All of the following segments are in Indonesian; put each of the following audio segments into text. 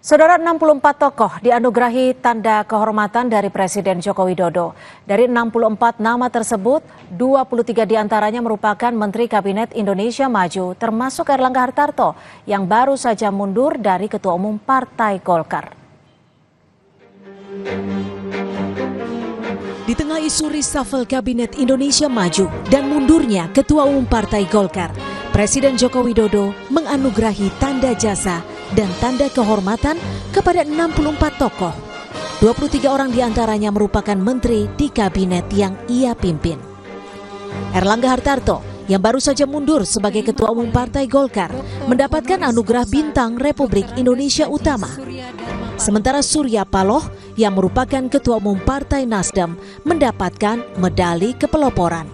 Saudara, 64 tokoh dianugerahi tanda kehormatan dari Presiden Joko Widodo. Dari 64 nama tersebut, 23 diantaranya merupakan Menteri Kabinet Indonesia Maju, termasuk Erlangga Hartarto yang baru saja mundur dari Ketua Umum Partai Golkar. Di tengah isu reshuffle Kabinet Indonesia Maju dan mundurnya Ketua Umum Partai Golkar, Presiden Joko Widodo menganugerahi tanda jasa dan tanda kehormatan kepada 64 tokoh. 23 orang diantaranya merupakan menteri di kabinet yang ia pimpin. Erlangga Hartarto yang baru saja mundur sebagai Ketua Umum Partai Golkar mendapatkan anugerah Bintang Republik Indonesia Utama. Sementara Surya Paloh yang merupakan Ketua Umum Partai Nasdem mendapatkan medali kepeloporan.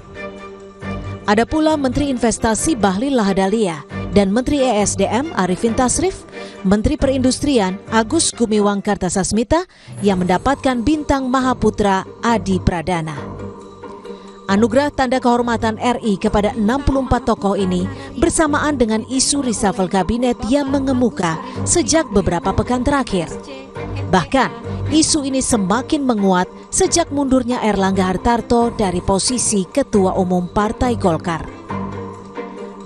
Ada pula Menteri Investasi Bahlil Lahadalia dan Menteri ESDM Arifin Tasrif, Menteri Perindustrian Agus Gumiwang Kartasasmita yang mendapatkan Bintang Mahaputra Adi Pradana. Anugerah Tanda Kehormatan RI kepada 64 tokoh ini bersamaan dengan isu reshuffle kabinet yang mengemuka sejak beberapa pekan terakhir. Bahkan, isu ini semakin menguat sejak mundurnya Erlangga Hartarto dari posisi Ketua Umum Partai Golkar.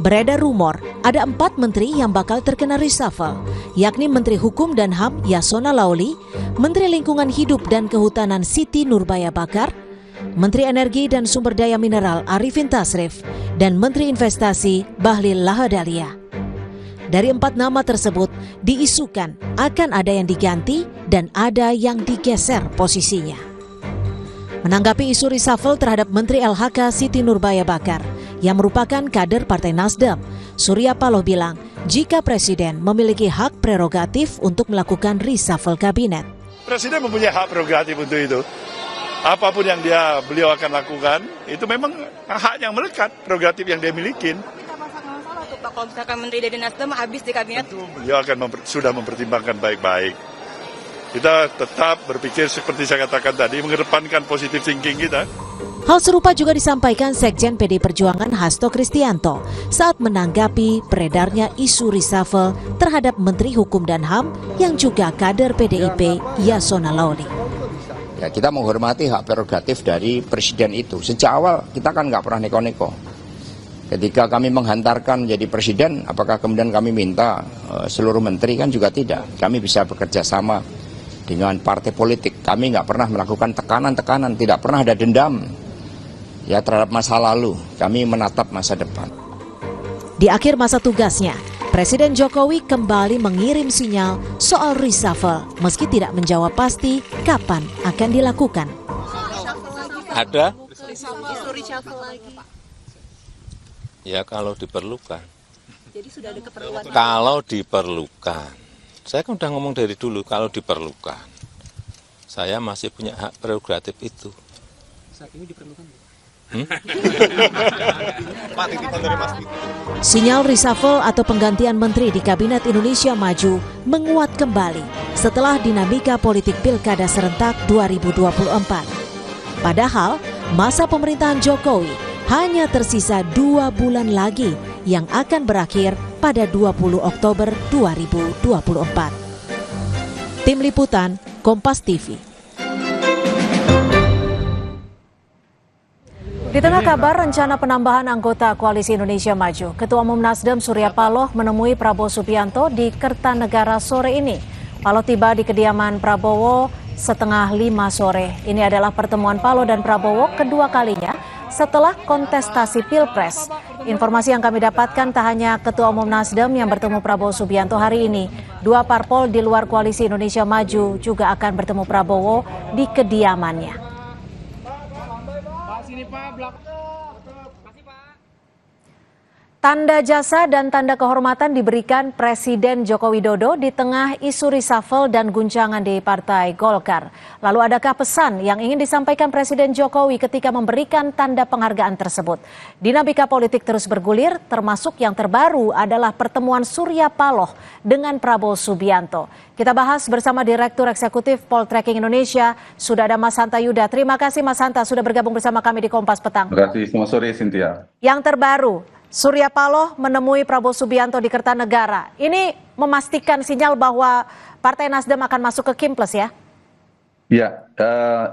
Beredar rumor ada 4 menteri yang bakal terkena reshuffle, yakni Menteri Hukum dan HAM Yasona Laoli, Menteri Lingkungan Hidup dan Kehutanan Siti Nurbaya Bakar, Menteri Energi dan Sumber Daya Mineral Arifin Tasrif, dan Menteri Investasi Bahlil Lahadalia. Dari 4 nama tersebut diisukan akan ada yang diganti dan ada yang digeser posisinya. Menanggapi isu reshuffle terhadap Menteri LHK Siti Nurbaya Bakar yang merupakan kader Partai Nasdem, Surya Paloh bilang jika Presiden memiliki hak prerogatif untuk melakukan reshuffle kabinet. Presiden mempunyai hak prerogatif untuk itu. Apapun yang beliau akan lakukan, itu memang hak yang melekat, prerogatif yang dia miliki. Kalau misalkan Menteri dari Nasdem habis di kabinet, beliau akan sudah mempertimbangkan baik-baik. Kita tetap berpikir seperti saya katakan tadi, mengedepankan positive thinking kita. Hal serupa juga disampaikan Sekjen PD Perjuangan Hasto Kristianto saat menanggapi beredarnya isu reshuffle terhadap Menteri Hukum dan HAM yang juga kader PDIP Yasona Laoli. Ya, kita menghormati hak prerogatif dari Presiden itu. Sejak awal kita kan nggak pernah neko-neko. Ketika kami menghantarkan menjadi Presiden, apakah kemudian kami minta seluruh menteri? Kan juga tidak. Kami bisa bekerja sama dengan partai politik. Kami nggak pernah melakukan tekanan-tekanan, tidak pernah ada dendam ya terhadap masa lalu. Kami menatap masa depan. Di akhir masa tugasnya, Presiden Jokowi kembali mengirim sinyal soal reshuffle meski tidak menjawab pasti kapan akan dilakukan. Ada? Ya kalau diperlukan. jadi sudah ada keperluan. Kalau diperlukan. Saya kan udah ngomong dari dulu kalau diperlukan. Saya masih punya hak prerogatif itu. Saat ini diperlukan. Sinyal reshuffle atau penggantian menteri di Kabinet Indonesia Maju menguat kembali setelah dinamika politik Pilkada serentak 2024. Padahal masa pemerintahan Jokowi hanya tersisa 2 bulan lagi yang akan berakhir pada 20 Oktober 2024. Tim Liputan Kompas TV. Di tengah kabar rencana penambahan anggota Koalisi Indonesia Maju, Ketua Umum Nasdem Surya Paloh menemui Prabowo Subianto di Kertanegara sore ini. Paloh tiba di kediaman Prabowo setengah 5 sore. Ini adalah pertemuan Paloh dan Prabowo kedua kalinya setelah kontestasi Pilpres. Informasi yang kami dapatkan tak hanya Ketua Umum Nasdem yang bertemu Prabowo Subianto hari ini. 2 parpol di luar Koalisi Indonesia Maju juga akan bertemu Prabowo di kediamannya. Tanda jasa dan tanda kehormatan diberikan Presiden Joko Widodo di tengah isu reshuffle dan guncangan di Partai Golkar. Lalu adakah pesan yang ingin disampaikan Presiden Jokowi ketika memberikan tanda penghargaan tersebut? Dinamika politik terus bergulir, termasuk yang terbaru adalah pertemuan Surya Paloh dengan Prabowo Subianto. Kita bahas bersama Direktur Eksekutif Poltreking Indonesia, sudah ada Mas Hanta Yuda. Terima kasih Mas Hanta sudah bergabung bersama kami di Kompas Petang. Terima kasih, selamat sore Cynthia. Yang terbaru, Surya Paloh menemui Prabowo Subianto di Kertanegara. Ini memastikan sinyal bahwa Partai Nasdem akan masuk ke Kim Plus ya? Ya,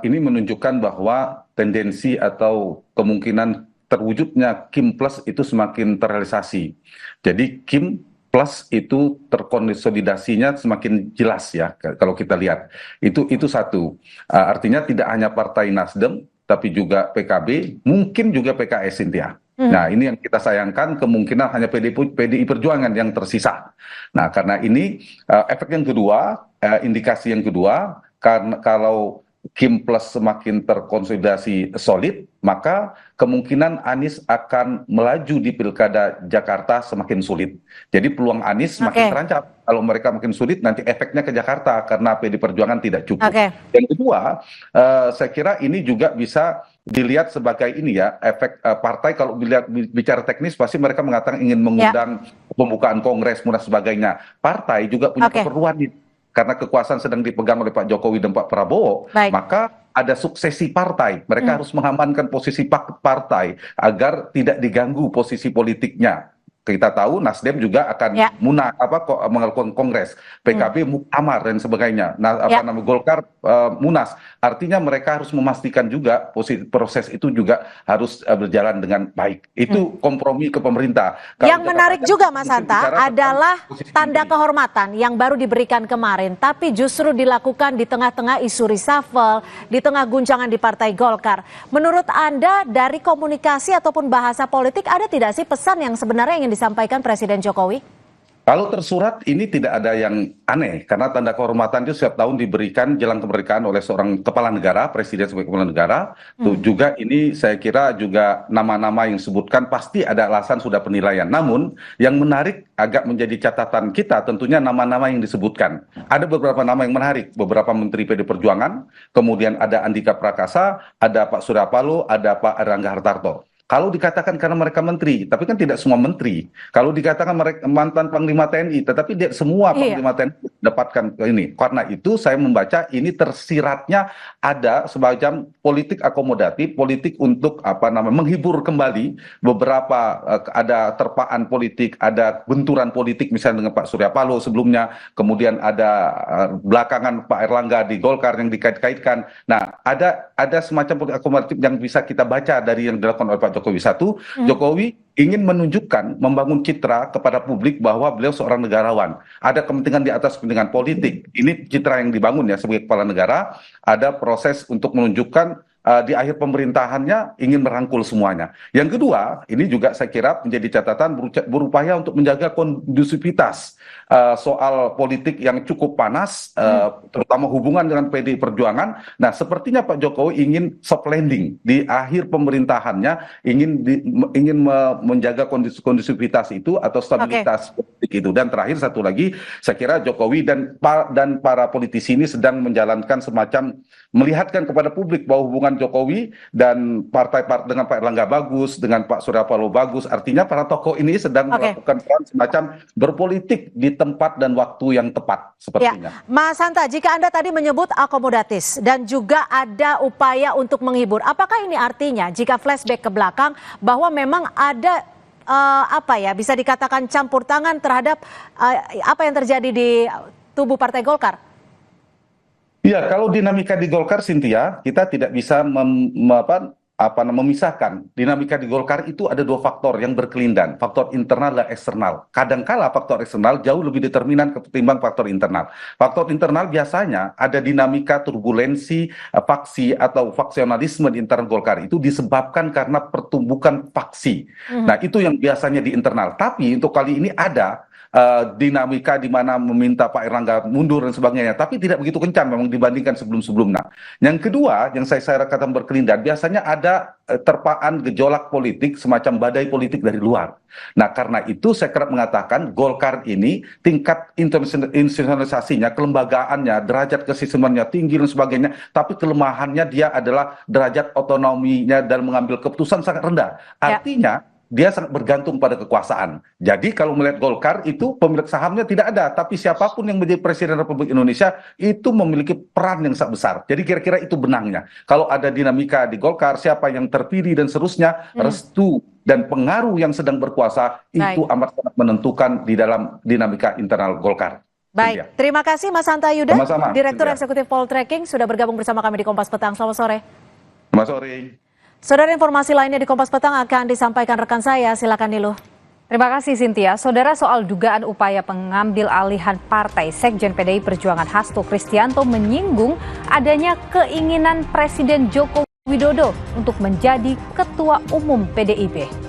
ini menunjukkan bahwa tendensi atau kemungkinan terwujudnya Kim Plus itu semakin terrealisasi. Jadi Kim Plus itu terkonsolidasinya semakin jelas ya kalau kita lihat. Itu satu. Artinya tidak hanya Partai Nasdem, tapi juga PKB, mungkin juga PKS, Cynthia. Nah, ini yang kita sayangkan, kemungkinan hanya PDI Perjuangan yang tersisa. Nah, karena ini efek yang kedua, indikasi yang kedua, karena kalau Kim Plus semakin terkonsolidasi solid, maka kemungkinan Anies akan melaju di Pilkada Jakarta semakin sulit. Jadi peluang Anies semakin terancam. Kalau mereka makin sulit, nanti efeknya ke Jakarta karena PD Perjuangan tidak cukup. Yang kedua, saya kira ini juga bisa dilihat sebagai ini ya, efek partai kalau bicara teknis pasti mereka mengatakan ingin mengundang pembukaan kongres, mudah sebagainya. Partai juga punya keperluan nih. Karena kekuasaan sedang dipegang oleh Pak Jokowi dan Pak Prabowo, maka ada suksesi partai. Mereka harus mengamankan posisi partai agar tidak diganggu posisi politiknya. Kita tahu Nasdem juga akan melakukan kongres, PKB muktamar dan sebagainya. Golkar munas. Artinya mereka harus memastikan juga proses itu juga harus berjalan dengan baik. Itu kompromi ke pemerintah. Yang menarik juga Mas Hanta adalah tanda kehormatan yang baru diberikan kemarin, tapi justru dilakukan di tengah-tengah isu reshuffle, di tengah guncangan di Partai Golkar. Menurut Anda dari komunikasi ataupun bahasa politik ada tidak sih pesan yang sebenarnya ingin disampaikan Presiden Jokowi? Kalau tersurat ini tidak ada yang aneh, karena tanda kehormatan itu setiap tahun diberikan jelang kemerdekaan oleh seorang kepala negara, presiden sebagai kepala negara. Juga ini saya kira juga nama-nama yang disebutkan pasti ada alasan sudah penilaian. Namun yang menarik agak menjadi catatan kita tentunya nama-nama yang disebutkan. Ada beberapa nama yang menarik, beberapa menteri PD Perjuangan, kemudian ada Andika Prakasa, ada Pak Surya Paloh, ada Pak Erlangga Hartarto. Kalau dikatakan karena mereka menteri, tapi kan tidak semua menteri. Kalau dikatakan mereka mantan Panglima TNI, tetapi tidak semua Panglima TNI dapatkan ini. Karena itu saya membaca ini tersiratnya ada semacam politik akomodatif, politik untuk menghibur kembali beberapa ada terpaan politik, ada benturan politik misalnya dengan Pak Surya Paloh sebelumnya, kemudian ada belakangan Pak Erlangga di Golkar yang dikait-kaitkan. Nah, ada semacam politik akomodatif yang bisa kita baca dari yang dilakukan oleh Pak Jokowi. Satu, Jokowi ingin menunjukkan, membangun citra kepada publik bahwa beliau seorang negarawan. Ada kepentingan di atas kepentingan politik. Ini citra yang dibangun ya sebagai kepala negara. Ada proses untuk menunjukkan di akhir pemerintahannya ingin merangkul semuanya. Yang kedua, ini juga saya kira menjadi catatan berupaya untuk menjaga kondusivitas soal politik yang cukup panas, terutama hubungan dengan PDI Perjuangan. Nah, sepertinya Pak Jokowi ingin soft landing di akhir pemerintahannya, ingin menjaga kondusivitas itu atau stabilitas politik itu. Dan terakhir satu lagi, saya kira Jokowi dan para politisi ini sedang menjalankan semacam melihatkan kepada publik bahwa hubungan Jokowi dan partai dengan Pak Erlangga bagus, dengan Pak Surya Paloh bagus. Artinya para tokoh ini sedang melakukan peran semacam berpolitik di tempat dan waktu yang tepat sepertinya. Mas Hanta, jika Anda tadi menyebut akomodatis dan juga ada upaya untuk menghibur, apakah ini artinya jika flashback ke belakang bahwa memang ada bisa dikatakan campur tangan terhadap apa yang terjadi di tubuh Partai Golkar? Ya, kalau dinamika di Golkar, Cynthia, kita tidak bisa memisahkan. Dinamika di Golkar itu ada dua faktor yang berkelindan, faktor internal dan eksternal. Kadangkala faktor eksternal jauh lebih determinan ketimbang faktor internal. Faktor internal biasanya ada dinamika turbulensi, faksi atau faksionalisme di internal Golkar itu disebabkan karena pertumbukan faksi. Nah, itu yang biasanya di internal. Tapi untuk kali ini ada dinamika di mana meminta Pak Erlangga mundur dan sebagainya, tapi tidak begitu kencang memang dibandingkan sebelum-sebelumnya. Yang kedua, yang saya katakan berkelindan, biasanya ada terpaan gejolak politik, semacam badai politik dari luar. Nah, karena itu saya kerap mengatakan Golkar ini tingkat institusionalisasinya, kelembagaannya, derajat kesistemannya tinggi dan sebagainya, tapi kelemahannya dia adalah derajat otonominya dan mengambil keputusan sangat rendah. Artinya dia sangat bergantung pada kekuasaan. Jadi kalau melihat Golkar itu pemilik sahamnya tidak ada, tapi siapapun yang menjadi Presiden Republik Indonesia itu memiliki peran yang sangat besar. Jadi kira-kira itu benangnya. Kalau ada dinamika di Golkar, siapa yang terpilih dan seterusnya, restu dan pengaruh yang sedang berkuasa itu amat sangat menentukan di dalam dinamika internal Golkar. Baik, terima kasih Mas Hanta Yuda, Sama-sama, Direktur Cynthia. Eksekutif Poltreking sudah bergabung bersama kami di Kompas Petang. Selamat sore. Selamat sore. Saudara, informasi lainnya di Kompas Petang akan disampaikan rekan saya. Silakan Niluh. Terima kasih Cynthia. Saudara, soal dugaan upaya pengambil alihan partai, Sekjen PDI Perjuangan Hasto Kristianto menyinggung adanya keinginan Presiden Joko Widodo untuk menjadi Ketua Umum PDIP.